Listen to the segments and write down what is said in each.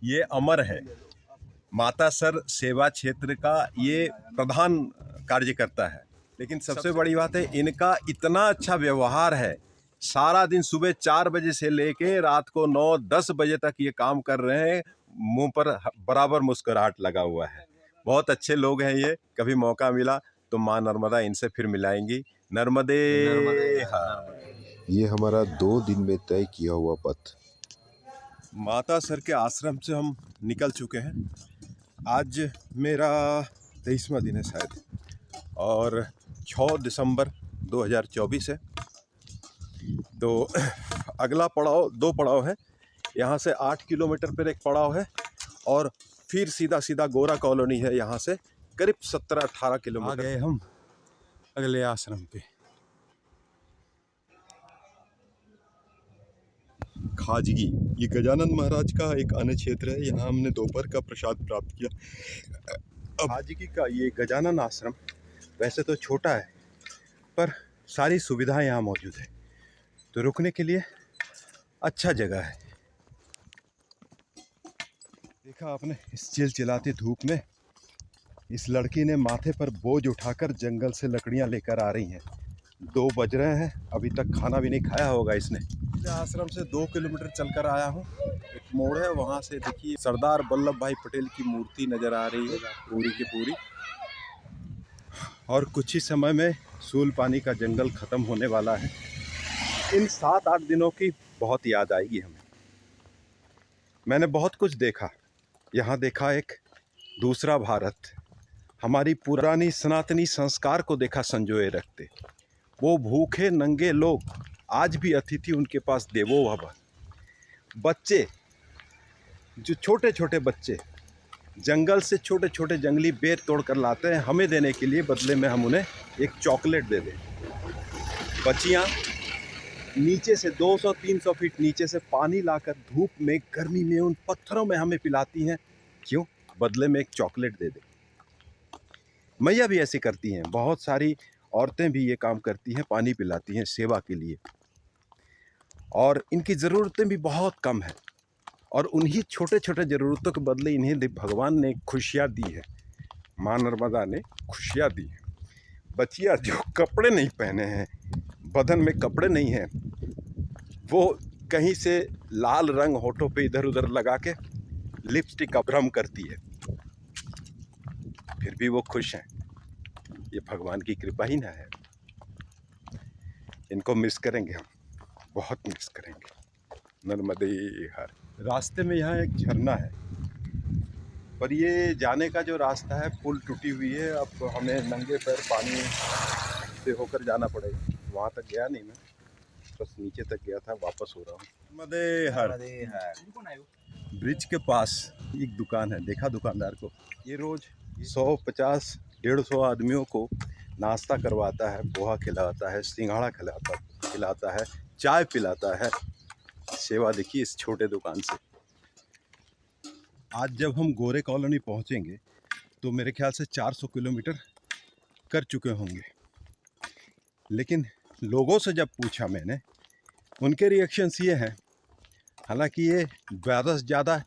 ये अमर है। मातासर सेवा क्षेत्र का ये प्रधान कार्य करता है। लेकिन सबसे बड़ी बात है, इनका इतना अच्छा व्यवहार है। सारा दिन सुबह 4 बजे से लेके रात को 9-10 बजे तक ये काम कर रहे हैं। मुंह पर बराबर मुस्कुराहट लगा हुआ है। बहुत अच्छे लोग हैं ये। कभी मौका मिला तो माँ नर्मदा इनसे फिर मिलाएंगी। नर्मदे हर। ये हमारा 2 दिन में तय किया हुआ पथ। मातासर के आश्रम से हम निकल चुके हैं। आज मेरा 23वां दिन है शायद, और 6 दिसंबर 2024 है। तो अगला पड़ाव 2 पड़ाव है। यहाँ से 8 किलोमीटर पर एक पड़ाव है, और फिर सीधा सीधा गोरा कॉलोनी है। यहाँ से करीब 17-18 किलोमीटर। आ गए हम अगले आश्रम पे। खाजगी, ये गजानन महाराज का एक अन्य क्षेत्र है। यहाँ हमने दोपहर का प्रसाद प्राप्त किया। अब खाजगी का ये गजानन आश्रम वैसे तो छोटा है, पर सारी सुविधाएं यहाँ मौजूद है, तो रुकने के लिए अच्छा जगह है। देखा आपने, इस चिलचिलाती धूप में इस लड़की ने माथे पर बोझ उठाकर जंगल से लकड़ियाँ लेकर आ रही हैं। 2 बज रहे हैं, अभी तक खाना भी नहीं खाया होगा इसने। आश्रम से 2 किलोमीटर चलकर आया हूँ। एक मोड़ है, वहाँ से देखिए सरदार वल्लभ भाई पटेल की मूर्ति नज़र आ रही है पूरी की पूरी। और कुछ ही समय में सूल पानी का जंगल ख़त्म होने वाला है। इन 7-8 दिनों की बहुत याद आएगी हमें। मैंने बहुत कुछ देखा। यहाँ देखा एक दूसरा भारत, हमारी पुरानी सनातनी संस्कार को देखा संजोए रखते। वो भूखे नंगे लोग आज भी अतिथि उनके पास देवो भव। बच्चे, जो छोटे छोटे बच्चे जंगल से छोटे छोटे जंगली बेर तोड़ कर लाते हैं हमें देने के लिए, बदले में हम उन्हें एक चॉकलेट दे दें। बच्चियाँ नीचे से 200-300 फीट नीचे से पानी लाकर धूप में गर्मी में उन पत्थरों में हमें पिलाती हैं। क्यों? बदले में एक चॉकलेट दे दें। मैया भी ऐसी करती हैं। बहुत सारी औरतें भी ये काम करती हैं, पानी पिलाती हैं सेवा के लिए। और इनकी ज़रूरतें भी बहुत कम हैं, और उन्हीं छोटे छोटे ज़रूरतों के बदले इन्हें भगवान ने खुशियाँ दी है। माँ नर्मदा ने खुशियाँ दी हैं। बच्चियाँ जो कपड़े नहीं पहने हैं, बदन में कपड़े नहीं हैं, वो कहीं से लाल रंग होठों पे इधर उधर लगा के लिपस्टिक का भ्रम करती है, फिर भी वो खुश हैं। ये भगवान की कृपा ही ना है। इनको मिस करेंगे हम, बहुत मिस करेंगे। नर्मदे हर। रास्ते में यहाँ एक झरना है, पर ये जाने का जो रास्ता है पुल टूटी हुई है। अब हमें नंगे पैर पानी से होकर जाना पड़ेगा। वहाँ तक गया नहीं मैं, बस नीचे तक गया था, वापस हो रहा हूँ। नर्मदे हर। ब्रिज के पास एक दुकान है, देखा दुकानदार को। ये रोज 150-150 आदमियों को नाश्ता करवाता है, पोहा खिलाता है, सिंघाड़ा खिलाता है, चाय पिलाता है। सेवा देखिए इस छोटे दुकान से। आज जब हम गोरे कॉलोनी पहुंचेंगे तो मेरे ख्याल से 400 किलोमीटर कर चुके होंगे। लेकिन लोगों से जब पूछा मैंने, उनके रिएक्शंस ये हैं, हालांकि ये ज़्यादा से ज़्यादा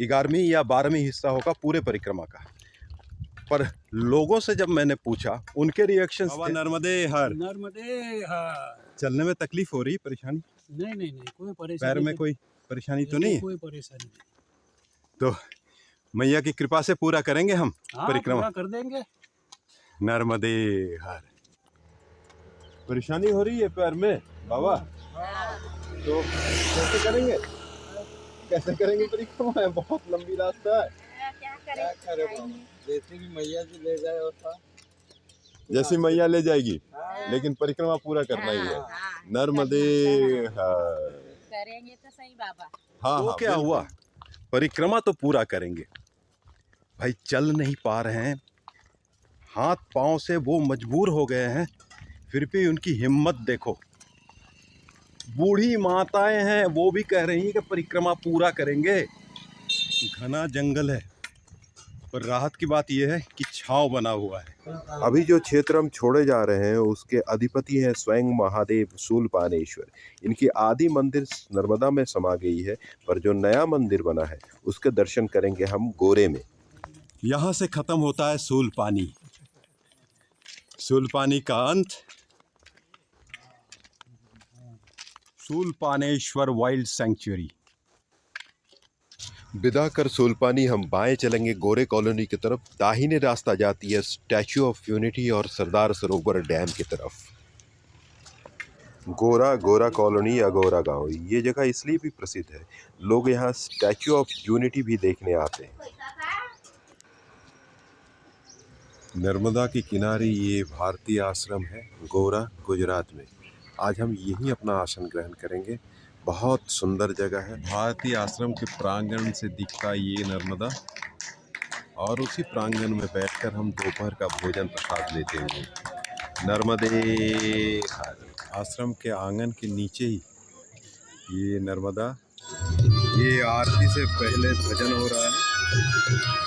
11वीं या 12वीं हिस्सा होगा पूरे परिक्रमा का, पर लोगों से जब मैंने पूछा उनके रिएक्शंस थे। नर्मदे हर। नर्मदे हर। चलने में तकलीफ हो रही, परेशानी? नहीं, कोई परेशानी। पैर में कोई परेशानी तो नहीं है? कोई परेशानी नहीं। तो मैया की कृपा से पूरा करेंगे हम परिक्रमा। पूरा कर देंगे। नर्मदे हर। परेशानी हो रही है पैर में बाबा? तो कैसे करेंगे? कैसे करेंगे परिक्रमा? है बहुत लंबी रास्ता है। क्या करें? जैसे भी मैया जी ले जाए वैसा। जैसी मैया ले जाएगी, लेकिन परिक्रमा पूरा करना ही है। नर्मदे हर। करेंगे तो सही बाबा। हाँ तो क्या हुआ, परिक्रमा तो पूरा करेंगे। भाई चल नहीं पा रहे हैं, हाथ पांव से वो मजबूर हो गए हैं, फिर भी उनकी हिम्मत देखो। बूढ़ी माताएं हैं, वो भी कह रही हैं कि परिक्रमा पूरा करेंगे। घना जंगल है, पर राहत की बात यह है कि छांव बना हुआ है। अभी जो क्षेत्र हम छोड़े जा रहे हैं उसके अधिपति हैं स्वयं महादेव शूलपाणेश्वर। इनकी आदि मंदिर नर्मदा में समा गई है, पर जो नया मंदिर बना है उसके दर्शन करेंगे हम गोरे में। यहाँ से खत्म होता है सूलपानी। सूलपानी का अंत शूलपाणेश्वर वाइल्ड सैंक्चुरी। विदा कर शूलपानी हम बाएं चलेंगे गोरे कॉलोनी की तरफ। दाहिने रास्ता जाती है स्टैच्यू ऑफ यूनिटी और सरदार सरोवर डैम की तरफ। गोरा कॉलोनी अगोरा गांव, ये जगह इसलिए भी प्रसिद्ध है, लोग यहाँ स्टैच्यू ऑफ यूनिटी भी देखने आते हैं। नर्मदा के किनारे ये भारतीय आश्रम है गोरा, गुजरात में। आज हम यहीं अपना आसन ग्रहण करेंगे। बहुत सुंदर जगह है। भारतीय आश्रम के प्रांगण से दिखता ये नर्मदा, और उसी प्रांगण में बैठकर हम दोपहर का भोजन प्रसाद लेते हैं। नर्मदे आश्रम के आंगन के नीचे ही ये नर्मदा, ये आरती से पहले भजन हो रहा है।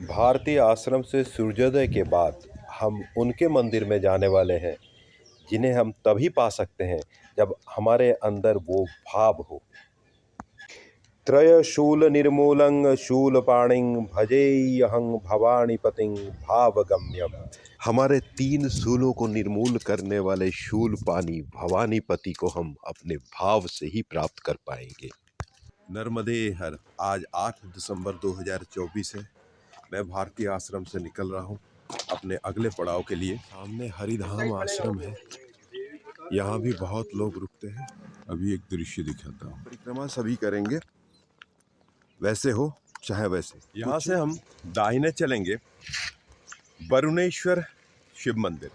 भारतीय आश्रम से सूर्योदय के बाद हम उनके मंदिर में जाने वाले हैं जिन्हें हम तभी पा सकते हैं जब हमारे अंदर वो भाव हो। त्रय शूल निर्मूलं शूलपाणिं भजेयहं भवानीपतिं भावगम्यम। हमारे 3 शूलों को निर्मूल करने वाले शूलपाणी भवानीपति को हम अपने भाव से ही प्राप्त कर पाएंगे। नर्मदे हर। आज 8 दिसंबर 2024 है। मैं भारतीय आश्रम से निकल रहा हूँ अपने अगले पड़ाव के लिए। सामने हरिधाम आश्रम है, यहाँ भी बहुत लोग रुकते हैं। अभी एक दृश्य दिखाता हूँ। परिक्रमा सभी करेंगे, वैसे हो चाहे वैसे। यहाँ से हम दाहिने चलेंगे वरुणेश्वर शिव मंदिर।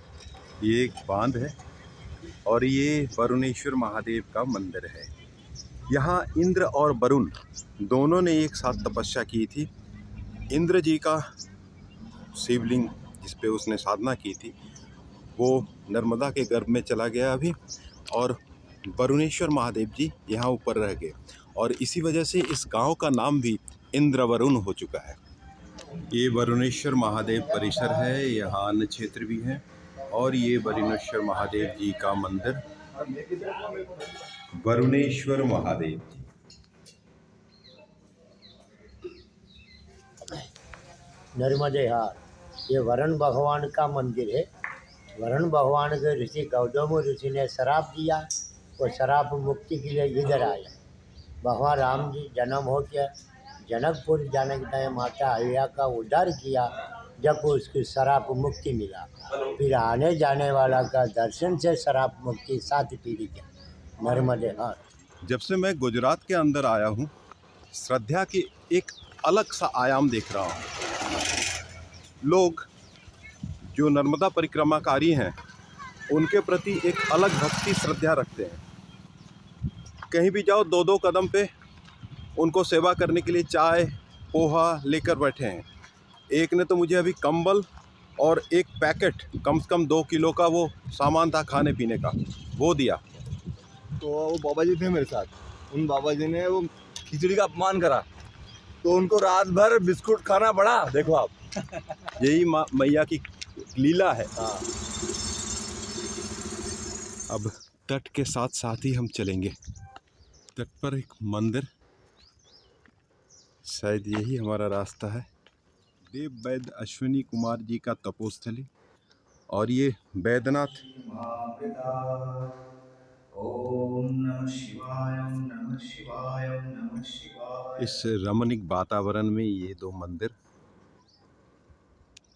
ये एक बांध है और ये वरुणेश्वर महादेव का मंदिर है। यहाँ इंद्र और वरुण दोनों ने एक साथ तपस्या की थी। इंद्र जी का शिवलिंग जिस पे उसने साधना की थी वो नर्मदा के गर्भ में चला गया अभी, और वरुणेश्वर महादेव जी यहाँ ऊपर रह गए, और इसी वजह से इस गांव का नाम भी इंद्र वरुण हो चुका है। ये वरुणेश्वर महादेव परिसर है, यहाँ अन्न क्षेत्र भी है, और ये वरुणेश्वर महादेव जी का मंदिर। वरुणेश्वर महादेव जी नर्मदे हार, ये वरुण भगवान का मंदिर है। वरुण भगवान के ऋषि गौतम ऋषि ने श्राप दिया, वो श्राप मुक्ति के लिए इधर आया। भगवान राम जी जन्म हो के जनकपुर जाने के टाइम माता अहिल्या का उद्धार किया, जब उसकी श्राप मुक्ति मिला। फिर आने जाने वाला का दर्शन से श्राप मुक्ति 7 पीढ़ी के। नर्मदे हार। जब से मैं गुजरात के अंदर आया हूँ, श्रद्धा की एक अलग सा आयाम देख रहा हूँ। लोग जो नर्मदा परिक्रमाकारी हैं उनके प्रति एक अलग भक्ति श्रद्धा रखते हैं। कहीं भी जाओ 2-2 कदम पे उनको सेवा करने के लिए चाय पोहा लेकर बैठे हैं। एक ने तो मुझे अभी कंबल और एक पैकेट कम से कम 2 किलो का वो सामान था खाने पीने का, वो दिया। तो वो बाबा जी थे मेरे साथ, उन बाबा जी ने वो खिचड़ी का अपमान करा तो उनको रात भर बिस्कुट खाना पड़ा। देखो आप, यही मैया की लीला है। हाँ। अब तट के साथ साथ ही हम चलेंगे। तट पर एक मंदिर शायद यही हमारा रास्ता है। देव वैद्य अश्विनी कुमार जी का तपोस्थली और ये बैद्यनाथ। ओम नमः शिवाय, ओम नमः शिवाय, ओम नमः शिवाय। इस रमणीक वातावरण में ये दो मंदिर।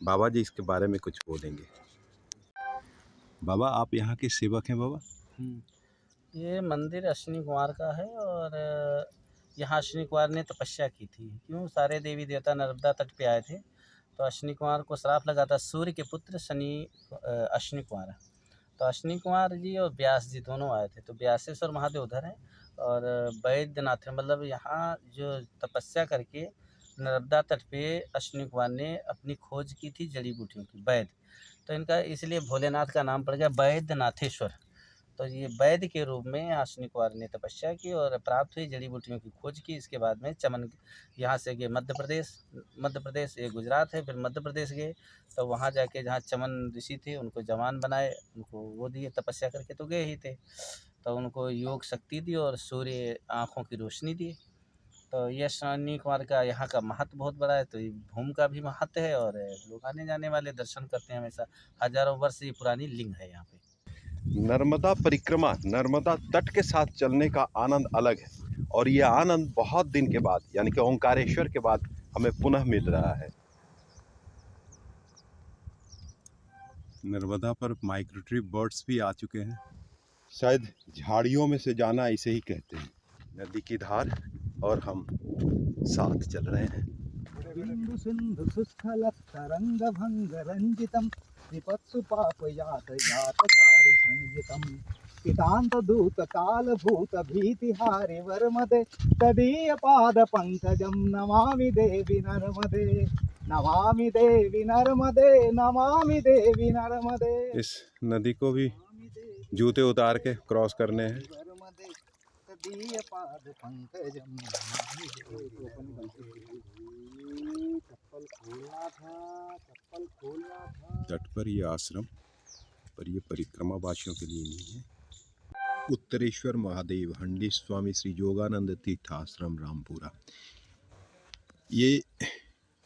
बाबा जी इसके बारे में कुछ बोलेंगे। बाबा आप यहाँ के सेवक हैं बाबा? ये मंदिर अश्विनी कुमार का है और यहाँ अश्विनी कुमार ने तपस्या की थी। क्यों? सारे देवी देवता नर्मदा तट पे आए थे तो अश्विनी कुमार को श्राप लगा था। सूर्य के पुत्र अश्विनी कुमार। तो अश्विनी कुमार जी और व्यास जी दोनों आए थे। तो व्यासेश्वर महादेव उधर हैं और वैद्यनाथ है, मतलब यहाँ जो तपस्या करके नर्मदा तट पे अश्विनी कुमार ने अपनी खोज की थी जड़ी बूटियों की, वैद्य। तो इनका इसलिए भोलेनाथ का नाम पड़ गया वैद्यनाथेश्वर। तो ये वैद्य के रूप में अश्विनी कुमार ने तपस्या की और प्राप्त हुई जड़ी बूटियों की खोज की। इसके बाद में चमन यहाँ से गए मध्य प्रदेश, ये गुजरात है, फिर मध्य प्रदेश गए। तो वहाँ जाके जहाँ चमन ऋषि थे उनको जवान बनाए, उनको वो दिए, तपस्या करके तो गए ही थे। तो उनको योग शक्ति दी और सूर्य आँखों की रोशनी दी। तो ये अश्विनी कुमार का यहाँ का महत्व बहुत बड़ा है। तो ये भूमि का भी महत्व है और लोग आने जाने वाले दर्शन करते हैं हमेशा। हजारों वर्ष ये पुरानी लिंग है यहाँ पे। नर्मदा परिक्रमा, नर्मदा तट के साथ चलने का आनंद अलग है और ये आनंद बहुत दिन के बाद यानी कि ओंकारेश्वर के बाद हमें पुनः मिल रहा है। नर्मदा पर माइग्रेटरी बर्ड्स भी आ चुके हैं। शायद झाड़ियों में से जाना इसे ही कहते हैं। नदी की धार और हम साथ चल रहे हैं। बिंदु सिंधु सुस्थल तरंग भंग रंजितम विपत्सु पाप यात यातकारी संयुतम पितांत दूत काल भूत भीतिहारि वर्मदे तदीय पाद पंकजम नमामि देवी नर्मदे, नमामि देवी नर्मदे, नमामि देवी नर्मदे। इस नदी को भी जूते उतार के क्रॉस करने हैं। तट पर ये आश्रम, पर ये परिक्रमा वासियों के लिए नहीं है। उत्तरेश्वर महादेव हंडी स्वामी श्री योगानंद तीर्थ आश्रम रामपुरा। ये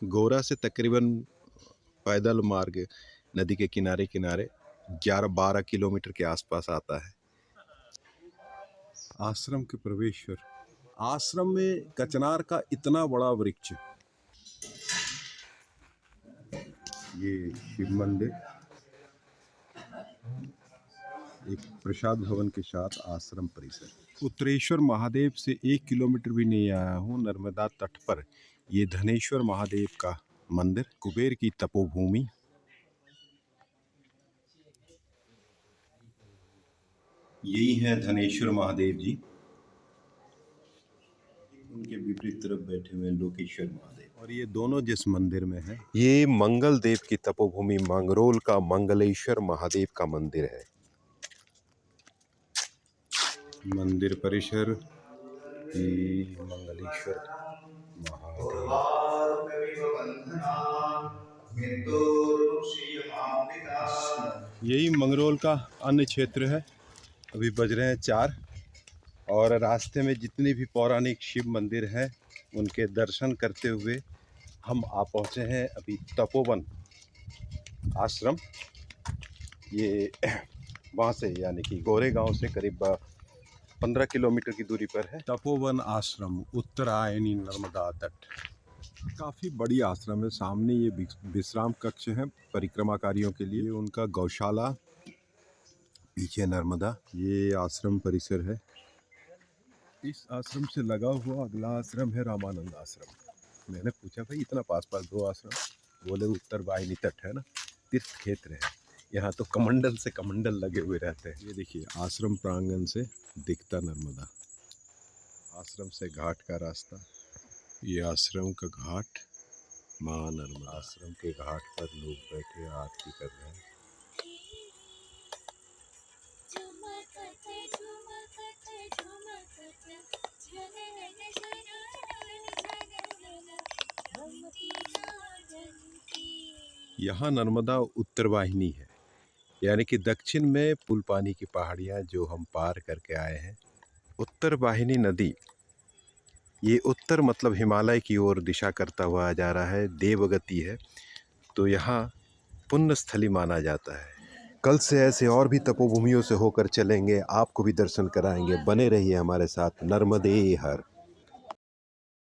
गोरा से तकरीबन पैदल मार्ग नदी के किनारे किनारे 11-12 किलोमीटर के आसपास आता है। आश्रम के प्रवेशद्वार। आश्रम में कचनार का इतना बड़ा वृक्ष। ये शिव मंदिर, एक प्रसाद भवन के साथ आश्रम परिसर। उत्तरेश्वर महादेव से 1 किलोमीटर भी नहीं आया हूँ। नर्मदा तट पर ये धनेश्वर महादेव का मंदिर, कुबेर की तपोभूमि। यही है धनेश्वर महादेव जी। उनके विपरीत तरफ बैठे हुए लोकेश्वर महादेव। और ये दोनों जिस मंदिर में है, ये मंगल देव की तपोभूमि मंगरोल का मंगलेश्वर महादेव का मंदिर है। मंदिर परिसर मंगलेश्वर यही मंगरोल का अन्य क्षेत्र है। अभी बज रहे हैं 4 और रास्ते में जितने भी पौराणिक शिव मंदिर हैं उनके दर्शन करते हुए हम आ पहुँचे हैं अभी तपोवन आश्रम। ये वहाँ से यानी कि गोरेगांव से करीब 15 किलोमीटर की दूरी पर है तपोवन आश्रम, उत्तरायणी नर्मदा तट। काफ़ी बड़ी आश्रम है। सामने ये विश्राम कक्ष है परिक्रमाकारियों के लिए, उनका गौशाला, पीछे नर्मदा। ये आश्रम परिसर है। इस आश्रम से लगा हुआ अगला आश्रम है रामानंद आश्रम। मैंने पूछा भाई इतना पास पास 2 आश्रम, बोले उत्तर वाहिनी तट है ना, तीर्थ क्षेत्र है, यहाँ तो कमंडल से कमंडल लगे हुए रहते हैं। ये देखिए आश्रम प्रांगण से दिखता नर्मदा। आश्रम से घाट का रास्ता, ये आश्रम का घाट, माँ नर्मदा। आश्रम के घाट पर लोग बैठे आरती कर रहे हैं। यहाँ नर्मदा उत्तर वाहिनी है, यानी कि दक्षिण में पुलपानी की पहाड़ियाँ जो हम पार करके आए हैं। उत्तर वाहिनी नदी ये उत्तर मतलब हिमालय की ओर दिशा करता हुआ जा रहा है, देवगति है, तो यहाँ पुण्य स्थली माना जाता है। कल से ऐसे और भी तपोभूमियों से होकर चलेंगे, आपको भी दर्शन कराएंगे। बने रहिए हमारे साथ। नर्मदे हर।